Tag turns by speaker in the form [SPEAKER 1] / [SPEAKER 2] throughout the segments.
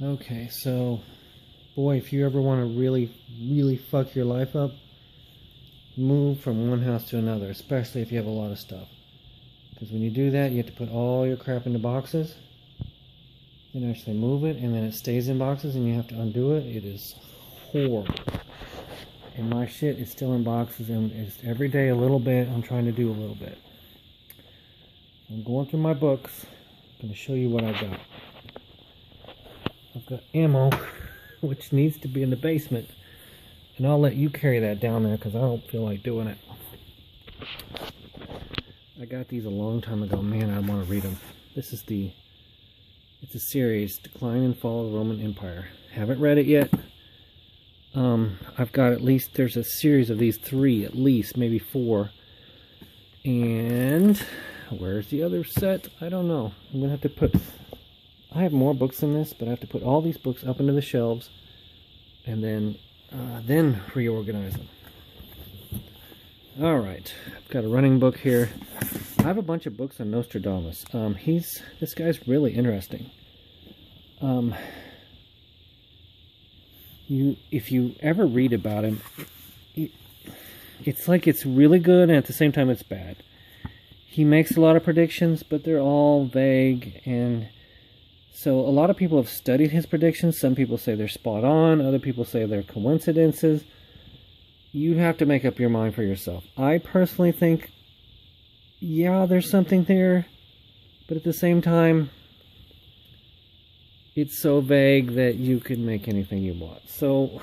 [SPEAKER 1] Okay, so, boy, if you ever want to really fuck your life up, move from one house to another, especially if you have a lot of stuff. Because when you do that, you have to put all your crap into boxes, then actually move it, and then it stays in boxes, and you have to undo it. It is horrible. And my shit is still in boxes, and it's every day a little bit. I'm trying to do a little bit. I'm going through my books. I'm going to show you what I got. I've got ammo, which needs to be in the basement. And I'll let you carry that down there because I don't feel like doing it. I got these a long time ago. Man, I want to read them. It's a series, Decline and Fall of the Roman Empire. Haven't read it yet. I've got there's a series of these 3, at least, maybe 4. And where's the other set? I don't know. I'm going to have to I have more books than this, but I have to put all these books up into the shelves and then reorganize them. Alright, I've got a running book here. I have a bunch of books on Nostradamus. This guy's really interesting. If you ever read about him, it's like it's really good and at the same time it's bad. He makes a lot of predictions, but they're all vague, and so a lot of people have studied his predictions. Some people say they're spot on, other people say they're coincidences. You have to make up your mind for yourself. I personally think, yeah, there's something there, but at the same time, it's so vague that you could make anything you want. So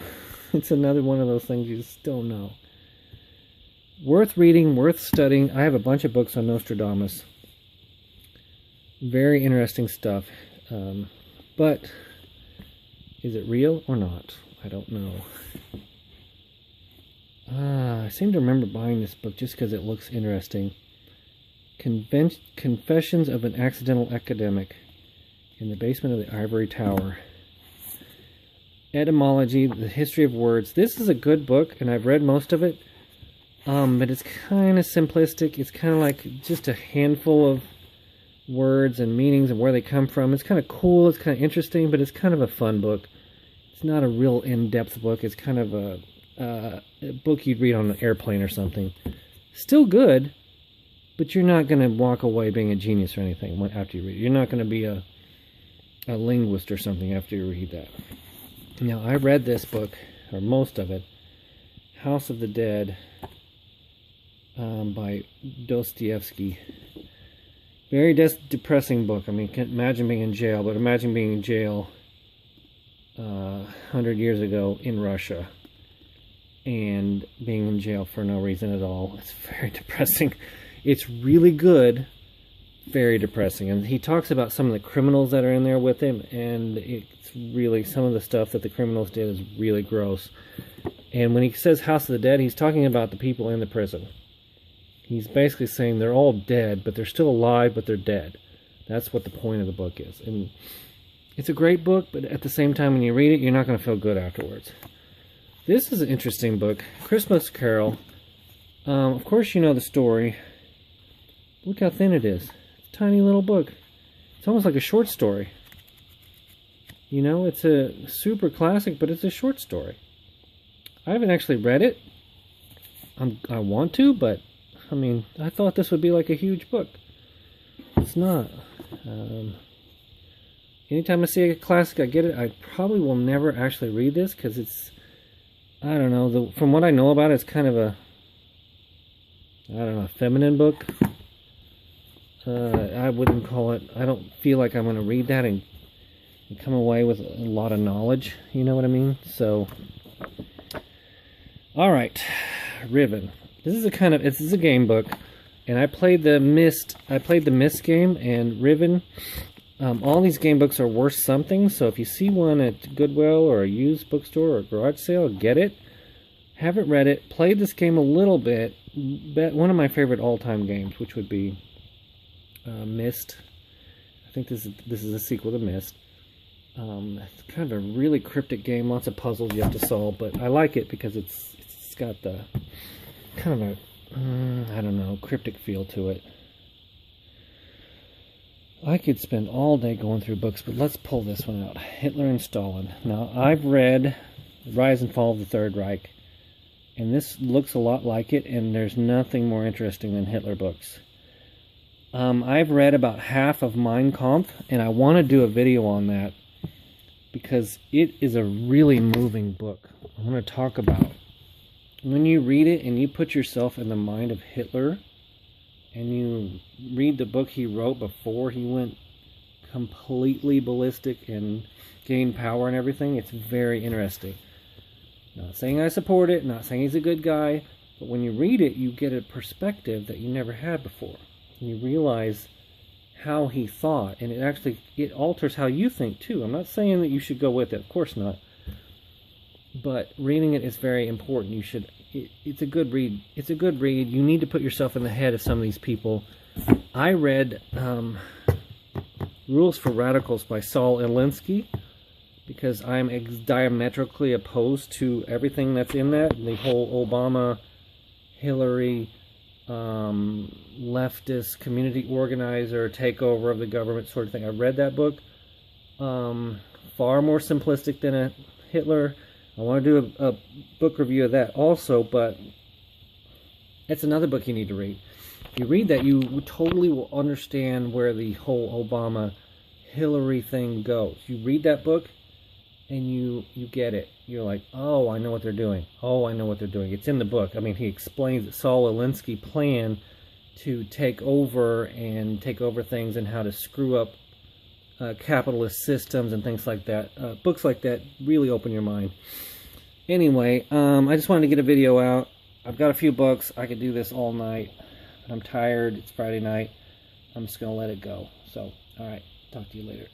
[SPEAKER 1] it's another one of those things you just don't know. Worth reading, worth studying. I have a bunch of books on Nostradamus. Very interesting stuff. But is it real or not? I don't know. I seem to remember buying this book just because it looks interesting. Confessions of an Accidental Academic in the Basement of the Ivory Tower. Etymology, the History of Words. This is a good book, and I've read most of it. But it's kind of simplistic. It's kind of like just a handful of words and meanings and where they come from. It's kind of cool, it's kind of interesting, but it's kind of a fun book. It's not a real in-depth book. It's kind of a book you'd read on an airplane or something. Still good, but you're not going to walk away being a genius or anything after you read it. You're not going to be a linguist or something after you read that. Now, I read this book, or most of it, House of the Dead, by Dostoevsky. Very depressing book. I mean, can't imagine being in jail, but imagine being in jail 100 years ago in Russia and being in jail for no reason at all. It's very depressing. It's really good, very depressing. And he talks about some of the criminals that are in there with him, and it's really, some of the stuff that the criminals did is really gross. And when he says House of the Dead, he's talking about the people in the prison. He's basically saying they're all dead, but they're still alive, but they're dead. That's what the point of the book is. And it's a great book, but at the same time, when you read it, you're not going to feel good afterwards. This is an interesting book, Christmas Carol. Of course you know the story. Look how thin it is. It's a tiny little book. It's almost like a short story. You know, it's a super classic, but it's a short story. I haven't actually read it. I want to, but I mean, I thought this would be like a huge book. It's not. Anytime I see a classic, I get it. I probably will never actually read this because it's, I don't know, from what I know about it, it's kind of a, I don't know, a feminine book. I wouldn't call it, I don't feel like I'm going to read that and come away with a lot of knowledge. You know what I mean? So, alright, Riven. This is a game book, and I played the Myst game, and Riven. All these game books are worth something, so if you see one at Goodwill or a used bookstore or a garage sale, get it. Haven't read it, played this game a little bit, one of my favorite all-time games, which would be Myst. I think this is a sequel to Myst. It's kind of a really cryptic game, lots of puzzles you have to solve, but I like it because it's got the kind of a, I don't know, cryptic feel to it. I could spend all day going through books, but let's pull this one out. Hitler and Stalin. Now, I've read The Rise and Fall of the Third Reich, and this looks a lot like it, and there's nothing more interesting than Hitler books. I've read about half of Mein Kampf, and I want to do a video on that because it is a really moving book. I want to talk about when you read it and you put yourself in the mind of Hitler and you read the book he wrote before he went completely ballistic and gained power and everything. It's very interesting. Not saying I support it, not saying he's a good guy, but when you read it, you get a perspective that you never had before. You realize how he thought, and it alters how you think too. I'm not saying that you should go with it, of course not. But reading it is very important. It's a good read. It's a good read. You need to put yourself in the head of some of these people. I read Rules for Radicals by Saul Alinsky because I'm diametrically opposed to everything that's in that. The whole Obama, Hillary, leftist community organizer takeover of the government sort of thing. I read that book. Far more simplistic than a Hitler. I want to do a book review of that also, but it's another book you need to read. If you read that, you totally will understand where the whole Obama-Hillary thing goes. You read that book, and you get it. You're like, oh, I know what they're doing. Oh, I know what they're doing. It's in the book. I mean, he explains that Saul Alinsky plan to take over things and how to screw up capitalist systems and things like that. Books like that really open your mind. Anyway, I just wanted to get a video out. I've got a few books. I could do this all night. But I'm tired. It's Friday night. I'm just going to let it go. So, all right. Talk to you later.